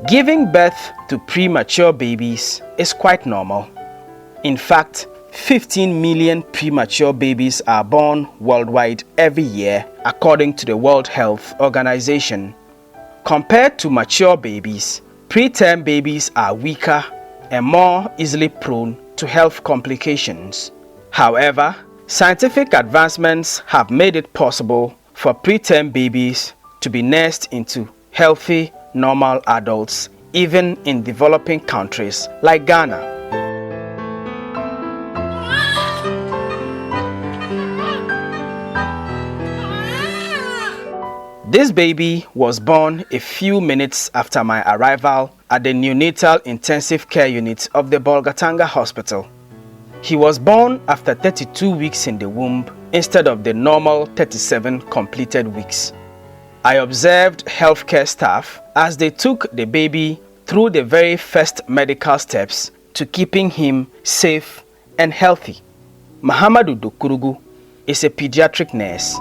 Giving birth to premature babies is quite normal. In fact, 15 million premature babies are born worldwide every year, according to the World Health Organization. Compared to mature babies, preterm babies are weaker and more easily prone to health complications. However, scientific advancements have made it possible for preterm babies to be nursed into healthy, normal adults, even in developing countries like Ghana. This baby was born a few minutes after my arrival at the neonatal intensive care unit of the Bolgatanga Hospital. He was born after 32 weeks in the womb instead of the normal 37 completed weeks. I observed healthcare staff as they took the baby through the very first medical steps to keeping him safe and healthy. Mahamadou Dokurugu is a pediatric nurse.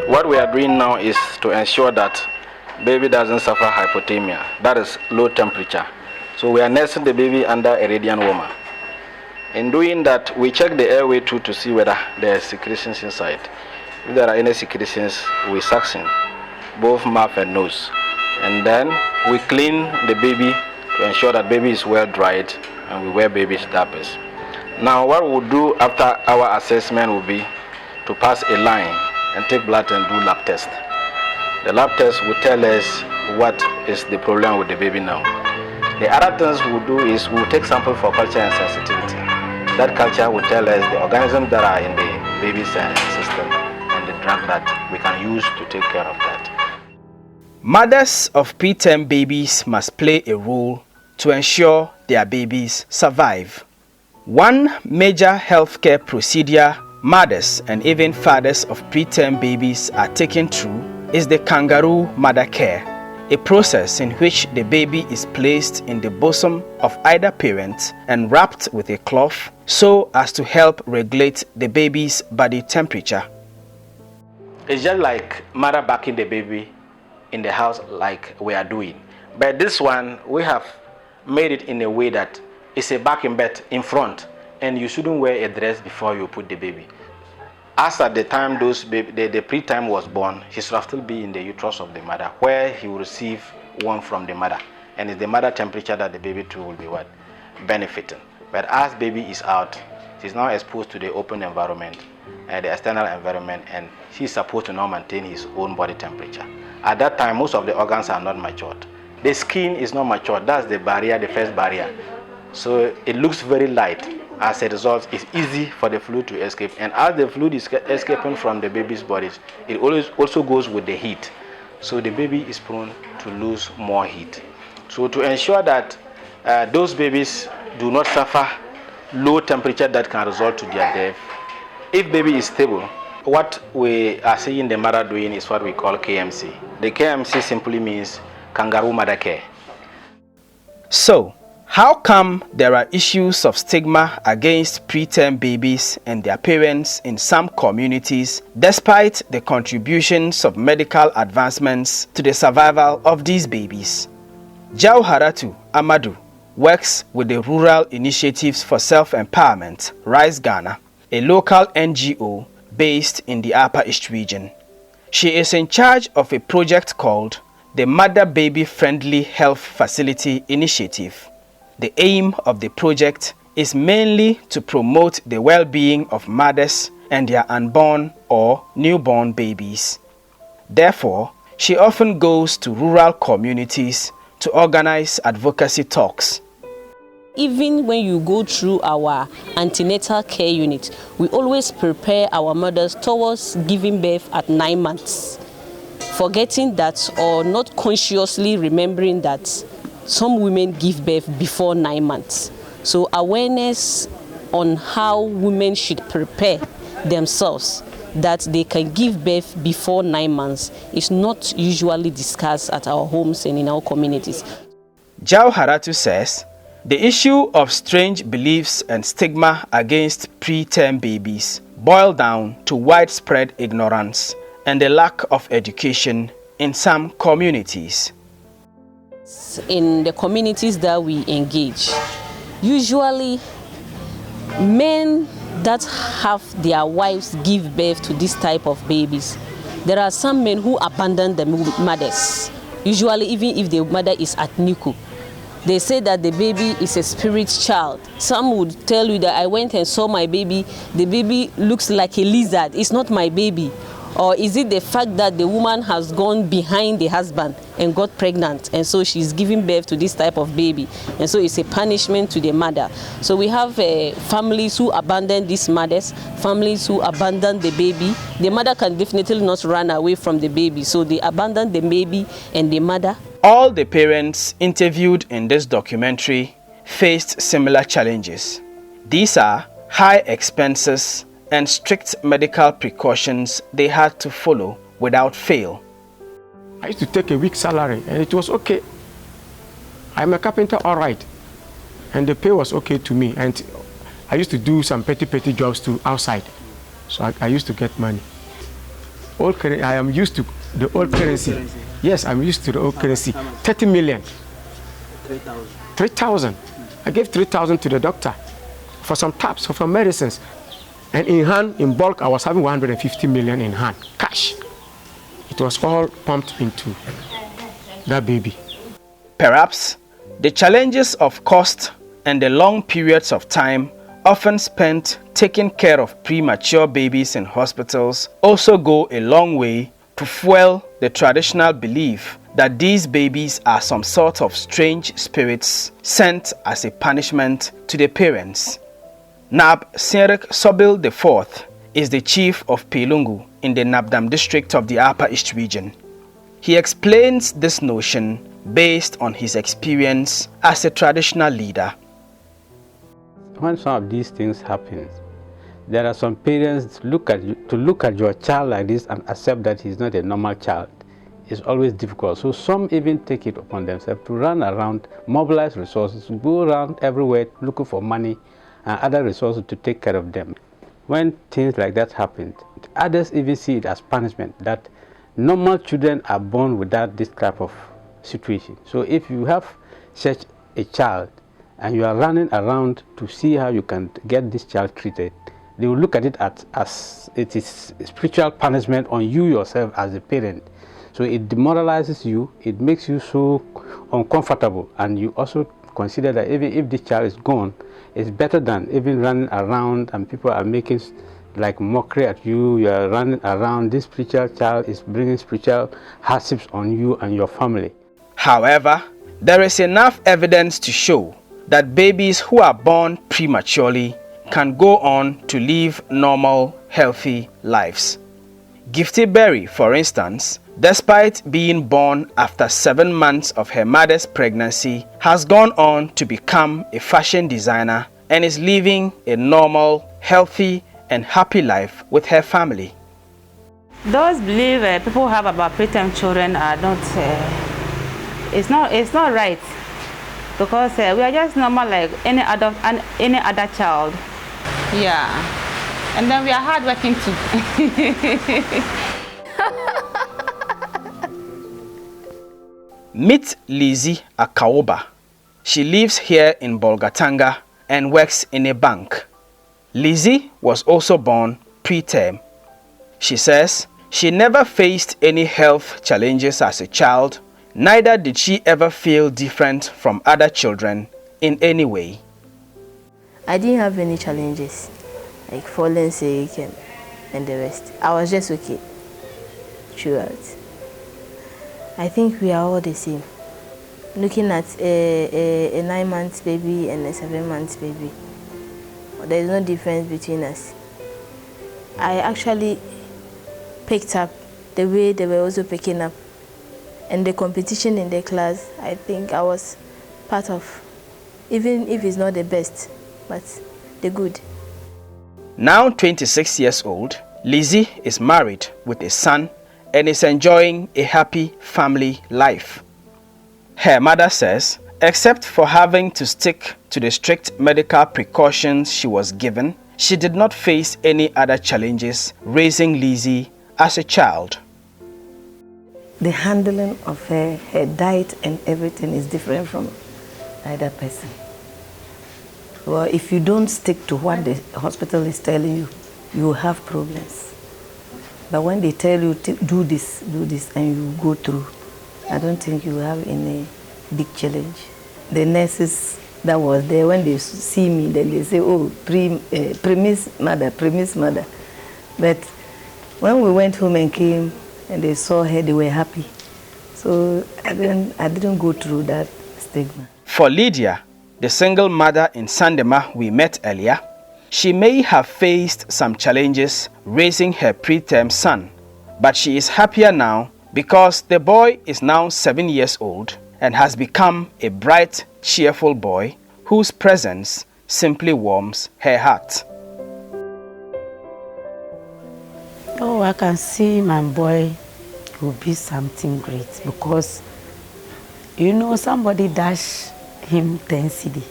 What we are doing now is to ensure that baby doesn't suffer hypothermia, that is low temperature. So we are nursing the baby under a radiant warmer. In doing that, we check the airway too to see whether there are secretions inside. If there are any secretions, we suction both mouth and nose. And then we clean the baby to ensure that baby is well dried, and we wear baby's diapers. Now what we'll do after our assessment will be to pass a line and take blood and do lab test. The lab test will tell us what is the problem with the baby now. The other things we'll do is we'll take sample for culture and sensitivity. That culture will tell us the organisms that are in the baby's system and the drug that we can use to take care of that. Mothers of preterm babies must play a role to ensure their babies survive. One major healthcare procedure mothers and even fathers of preterm babies are taken through is the kangaroo mother care, a process in which the baby is placed in the bosom of either parent and wrapped with a cloth so as to help regulate the baby's body temperature. It's just like mother backing the baby in the house like we are doing. But this one, we have made it in a way that it's a backing bed in front, and you shouldn't wear a dress before you put the baby. As at the time the preterm was born, he should still be in the uterus of the mother, where he will receive warmth from the mother, and it's the mother temperature that the baby too will be benefiting. But as baby is out, he's now exposed to the open environment, the external environment, and he's supposed to now maintain his own body temperature. At that time, most of the organs are not matured. The skin is not matured. That's the barrier, the first barrier. So it looks very light. As a result, it's easy for the fluid to escape. And as the fluid is escaping from the baby's body, it also goes with the heat. So the baby is prone to lose more heat. So to ensure that those babies do not suffer low temperature that can result to their death, if baby is stable, what we are seeing the mother doing is what we call KMC. The KMC simply means kangaroo mother care. So, how come there are issues of stigma against preterm babies and their parents in some communities, despite the contributions of medical advancements to the survival of these babies? Jauharatu Amadou works with the Rural Initiatives for Self-Empowerment, RISE Ghana, a local NGO based in the Upper East region. She is in charge of a project called the Mother Baby Friendly Health Facility Initiative. The aim of the project is mainly to promote the well-being of mothers and their unborn or newborn babies. Therefore, she often goes to rural communities to organize advocacy talks. Even when you go through our antenatal care unit, we always prepare our mothers towards giving birth at 9 months. Forgetting that or not consciously remembering that some women give birth before 9 months. So awareness on how women should prepare themselves that they can give birth before 9 months is not usually discussed at our homes and in our communities. Jauharatu says the issue of strange beliefs and stigma against preterm babies boil down to widespread ignorance and the lack of education in some communities. In the communities that we engage, usually men that have their wives give birth to this type of babies, there are some men who abandon the mothers, usually even if the mother is at NICU. They say that the baby is a spirit child. Some would tell you that I went and saw my baby, the baby looks like a lizard, it's not my baby. Or is it the fact that the woman has gone behind the husband and got pregnant, and so she's giving birth to this type of baby, and so it's a punishment to the mother? So we have families who abandon these mothers, families who abandon the baby. The mother can definitely not run away from the baby, so they abandon the baby and the mother. All the parents interviewed in this documentary faced similar challenges. These are high expenses and strict medical precautions they had to follow without fail. I used to take a week's salary and it was okay. I'm a carpenter, all right. And the pay was okay to me. And I used to do some petty jobs too outside. So I used to get money. I am used to the old currency. Yes, I'm used to the old currency. 30 million. 3,000. 3,000. I gave 3,000 to the doctor for some taps, for some medicines. And in hand, in bulk, I was having 150 million in hand, cash. It was all pumped into that baby. Perhaps the challenges of cost and the long periods of time often spent taking care of premature babies in hospitals also go a long way to fuel the traditional belief that these babies are some sort of strange spirits sent as a punishment to the parents. Nab Senrik Sobil IV is the chief of Pelungu in the Nabdam district of the Upper East region. He explains this notion based on his experience as a traditional leader. When some of these things happen, there are some parents to look at your child like this and accept that he's not a normal child. It's always difficult. So some even take it upon themselves to run around, mobilize resources, go around everywhere looking for money and other resources to take care of them. When things like that happen, others even see it as punishment, that normal children are born without this type of situation. So if you have such a child and you are running around to see how you can get this child treated, they will look at it as it is a spiritual punishment on you yourself as a parent. So it demoralizes you, it makes you so uncomfortable, and you also consider that even if this child is gone, it's better than even running around and people are making like mockery at you. You are running around, this spiritual child is bringing spiritual hardships on you and your family. However, there is enough evidence to show that babies who are born prematurely can go on to live normal, healthy lives. Gifty Berry, for instance, despite being born after 7 months of her mother's pregnancy, has gone on to become a fashion designer and is living a normal, healthy, and happy life with her family. Those beliefs people have about preterm children are not. It's not right, because we are just normal like any other child. Yeah, and then we are hardworking too. Meet Lizzie Akaoba. She lives here in Bolgatanga and works in a bank. Lizzie was also born preterm. She says she never faced any health challenges as a child, neither did she ever feel different from other children in any way. I didn't have any challenges, like falling sick and the rest. I was just okay throughout. I think we are all the same. Looking at a 9-month baby and a 7-month baby, there is no difference between us. I actually picked up the way they were also picking up. And the competition in the class, I think I was part of, even if it's not the best, but the good. Now 26 years old, Lizzie is married with a son and is enjoying a happy family life. Her mother says, except for having to stick to the strict medical precautions she was given, she did not face any other challenges raising Lizzie as a child. the handling of her diet and everything is different from the other person. Well, if you don't stick to what the hospital is telling you, you will have problems. But when they tell you to do this, and you go through, I don't think you have any big challenge. The nurses that was there, when they see me, then they say, oh, premise mother. But when we went home and came and they saw her, they were happy. So I didn't go through that stigma. For Lydia, the single mother in Sandema we met earlier, she may have faced some challenges raising her preterm son, but she is happier now because the boy is now 7 years old and has become a bright, cheerful boy whose presence simply warms her heart. Oh, I can see my boy will be something great because, you know, somebody dash him 10 CD.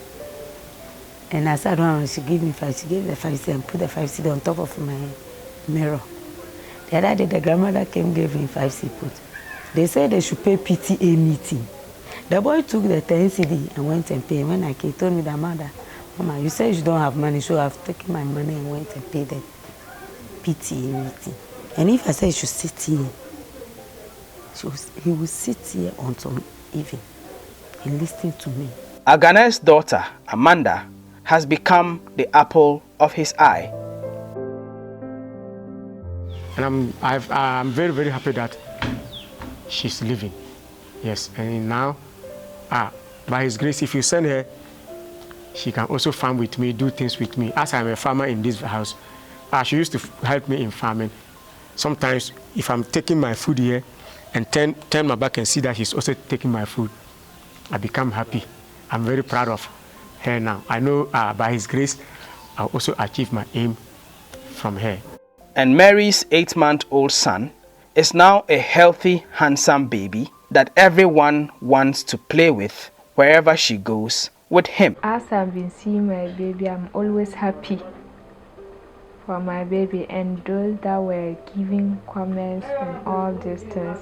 And I said, well, she gave me 5. She gave the 5 CD and put the 5 CD on top of my mirror. The other day, the grandmother came, gave him 5 CD put. They said they should pay PTA meeting. The boy took the 10 CD and went and paid. When I came, he told me that, Mother, Mama, you said you don't have money, so I've taken my money and went and paid the PTA meeting. And if I said he should sit here, he will sit here until evening and listen to me. Agane's daughter, Amanda, has become the apple of his eye. And I'm very, very happy that she's living. Yes, and now, by His grace, if you send her, she can also farm with me, do things with me. As I'm a farmer in this house, she used to help me in farming. Sometimes, if I'm taking my food here and turn my back and see that she's also taking my food, I become happy. I'm very proud of her now. I know by His grace, I'll also achieve my aim from her. And Mary's 8-month-old son is now a healthy, handsome baby that everyone wants to play with wherever she goes with him. As I've been seeing my baby, I'm always happy for my baby, and those that were giving comments on all these things,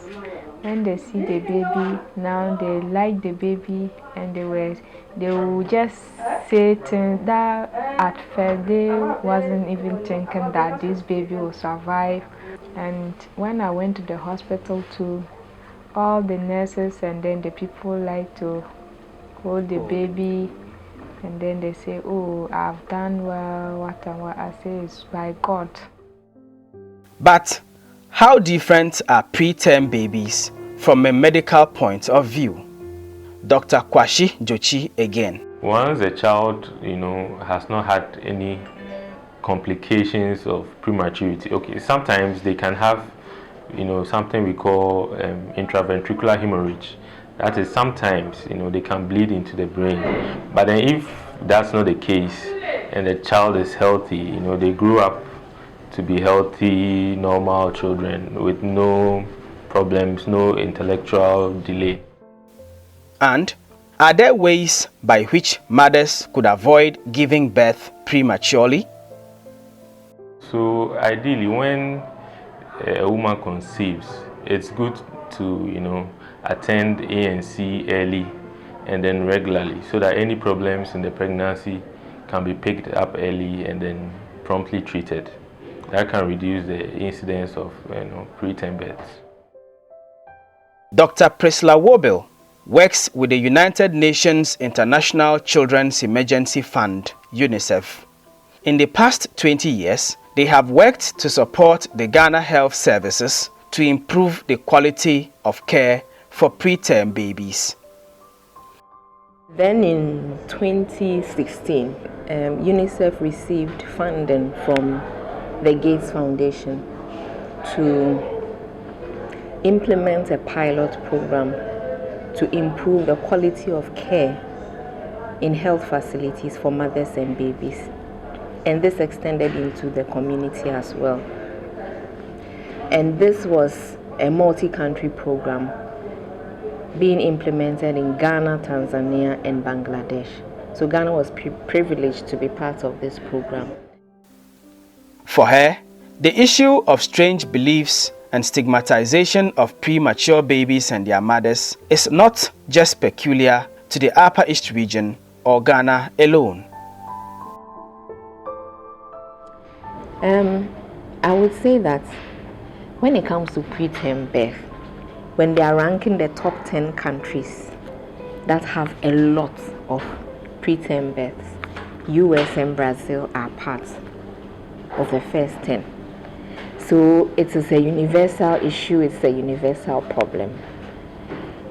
when they see the baby now, they like the baby, and they will just say things that at first they wasn't even thinking that this baby will survive. And when I went to the hospital too, all the nurses and then the people like to hold the baby, and then they say, oh, I've done well, what and what. I say it's by God. But how different are preterm babies from a medical point of view? Dr. Kwashi Jochi again. Once a child, has not had any complications of prematurity, okay, sometimes they can have, something we call intraventricular hemorrhage. That is, sometimes, they can bleed into the brain. But then if that's not the case and the child is healthy, they grew up to be healthy, normal children with no problems, no intellectual delay. And are there ways by which mothers could avoid giving birth prematurely? So ideally, when a woman conceives, it's good to, attend A&C early and then regularly, so that any problems in the pregnancy can be picked up early and then promptly treated. That can reduce the incidence of preterm births. Dr. Priscilla Wobel works with the United Nations International Children's Emergency Fund, UNICEF. In the past 20 years, they have worked to support the Ghana Health Services to improve the quality of care for preterm babies. Then in 2016, UNICEF received funding from the Gates Foundation to implement a pilot program to improve the quality of care in health facilities for mothers and babies. And this extended into the community as well. And this was a multi-country program being implemented in Ghana, Tanzania, and Bangladesh. So Ghana was privileged to be part of this program. For her, the issue of strange beliefs and stigmatization of premature babies and their mothers is not just peculiar to the Upper East region or Ghana alone. I would say that when it comes to preterm birth, when they are ranking the top 10 countries that have a lot of preterm births, US and Brazil are part of the first 10. So it is a universal issue, it's a universal problem.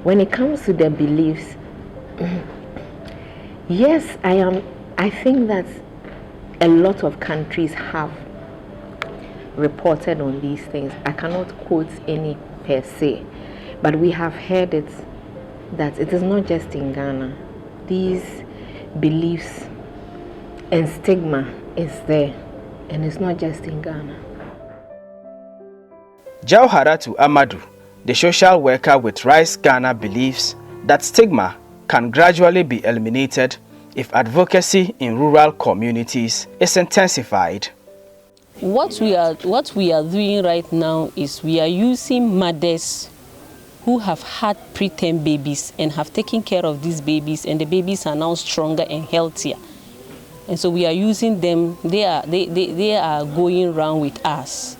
When it comes to the beliefs, yes, I think that a lot of countries have reported on these things. I cannot quote any per se, but we have heard it that it is not just in Ghana. These beliefs and stigma is there, and it's not just in Ghana. Jauharatu Amadu, the social worker with Rise Ghana, believes that stigma can gradually be eliminated if advocacy in rural communities is intensified. What we are doing right now is we are using mothers who have had preterm babies and have taken care of these babies, and the babies are now stronger and healthier. And so we are using them. They are going around with us,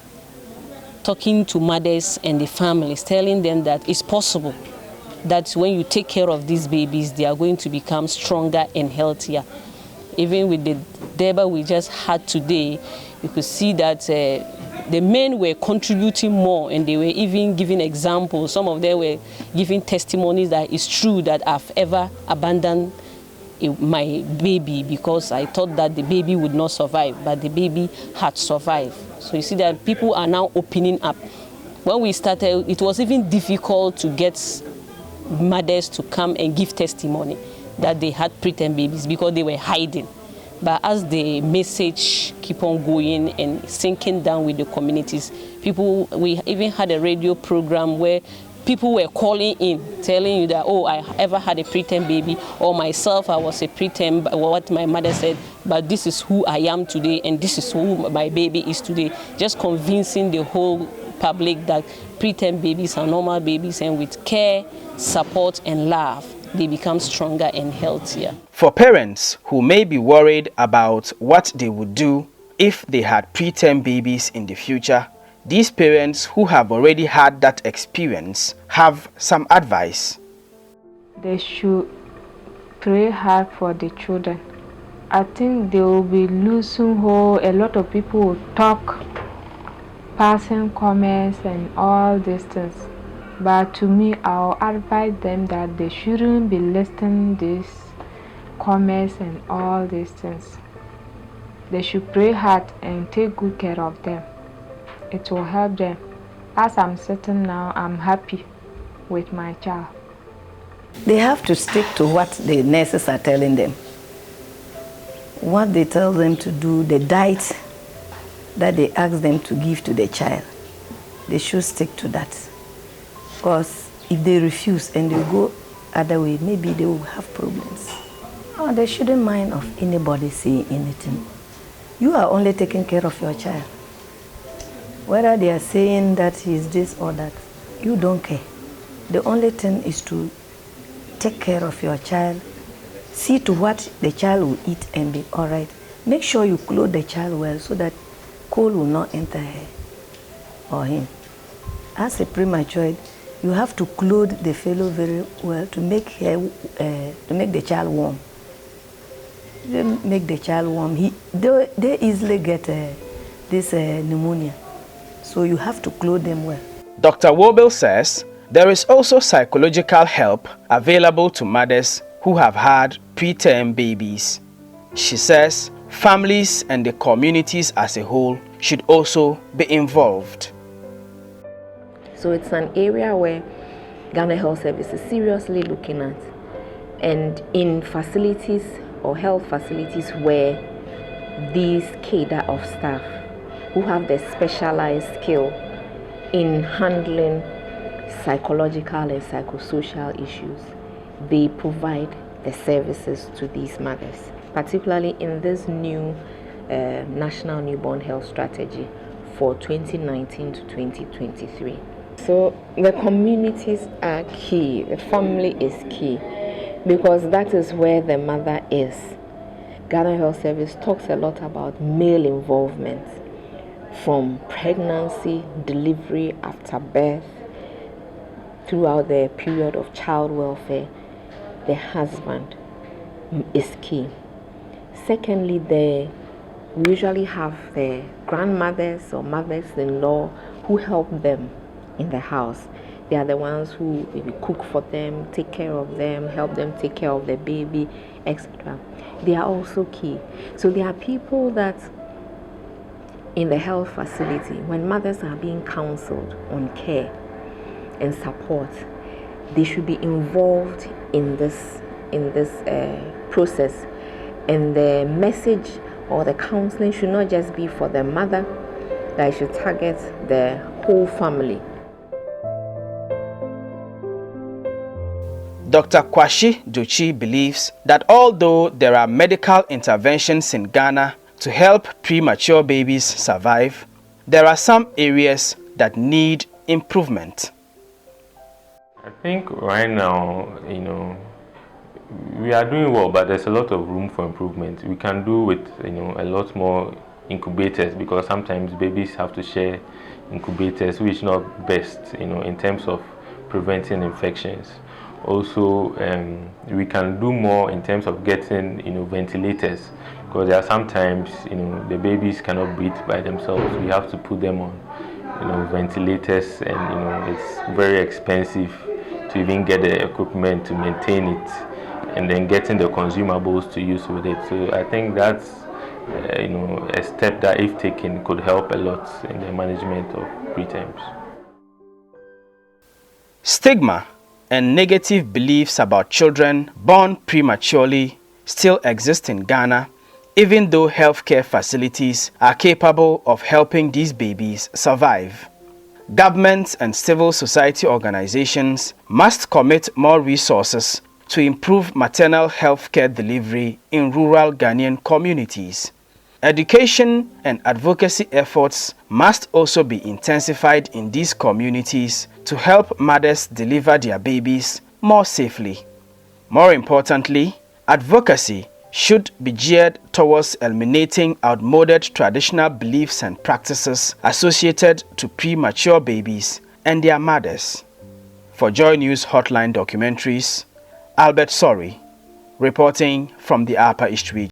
talking to mothers and the families, telling them that it's possible that when you take care of these babies, they are going to become stronger and healthier. Even with the debate we just had today, you could see that the men were contributing more, and they were even giving examples. Some of them were giving testimonies that it's true that I've ever abandoned my baby because I thought that the baby would not survive, but the baby had survived. So you see that people are now opening up. When we started, it was even difficult to get mothers to come and give testimony that they had preterm babies because they were hiding. But as the message keep on going and sinking down with the communities, we even had a radio program where people were calling in, telling you that, oh, I ever had a preterm baby, or myself, I was a preterm, what my mother said, but this is who I am today, and this is who my baby is today. Just convincing the whole public that preterm babies are normal babies, and with care, support, and love, they become stronger and healthier. For parents who may be worried about what they would do if they had preterm babies in the future, these parents who have already had that experience have some advice. They should pray hard for the children. I think they will be losing hope. A lot of people will talk, passing comments and all these things. But to me, I'll advise them that they shouldn't be listening to these comments and all these things. They should pray hard and take good care of them. It will help them. As I'm sitting now, I'm happy with my child. They have to stick to what the nurses are telling them. What they tell them to do, the diet that they ask them to give to the child, they should stick to that. Because if they refuse and they go other way, maybe they will have problems. Oh, they shouldn't mind of anybody saying anything. You are only taking care of your child. Whether they are saying that he's this or that, you don't care. The only thing is to take care of your child, see to what the child will eat and be all right. Make sure you clothe the child well so that cold will not enter her or him. As a premature, you have to clothe the fellow very well to make the child warm. Make the child warm. They easily get this pneumonia. So you have to clothe them well. Dr. Wobel says there is also psychological help available to mothers who have had preterm babies. She says families and the communities as a whole should also be involved. So it's an area where Ghana Health Service is seriously looking at, and in facilities or health facilities where these cadre of staff who have the specialized skill in handling psychological and psychosocial issues, they provide the services to these mothers, particularly in this new National Newborn Health Strategy for 2019 to 2023. So the communities are key, the family is key, because that is where the mother is. Ghana Health Service talks a lot about male involvement from pregnancy, delivery, after birth, throughout the period of child welfare. The husband is key. Secondly, we usually have the grandmothers or mothers-in-law who help them in the house. They are the ones who maybe cook for them, take care of them, help them take care of the baby, etc. They are also key. So there are people that in the health facility, when mothers are being counseled on care and support, they should be involved in this process. And the message or the counseling should not just be for the mother, that it should target the whole family. Dr. Kwashi Dochi believes that although there are medical interventions in Ghana to help premature babies survive, there are some areas that need improvement. I think right now, we are doing well, but there's a lot of room for improvement. We can do with, a lot more incubators, because sometimes babies have to share incubators, which is not best, in terms of preventing infections. Also, we can do more in terms of getting, ventilators, because there are sometimes, the babies cannot breathe by themselves. We have to put them on, ventilators, and it's very expensive to even get the equipment to maintain it, and then getting the consumables to use with it. So I think that's a step that, if taken, could help a lot in the management of preterms. Stigma and negative beliefs about children born prematurely still exist in Ghana, even though healthcare facilities are capable of helping these babies survive. Governments and civil society organizations must commit more resources to improve maternal health care delivery in rural Ghanaian communities. Education and advocacy efforts must also be intensified in these communities to help mothers deliver their babies more safely. More importantly, advocacy should be geared towards eliminating outmoded traditional beliefs and practices associated to premature babies and their mothers. For JoyNews Hotline documentaries, Albert Sorry, reporting from the Upper East Region.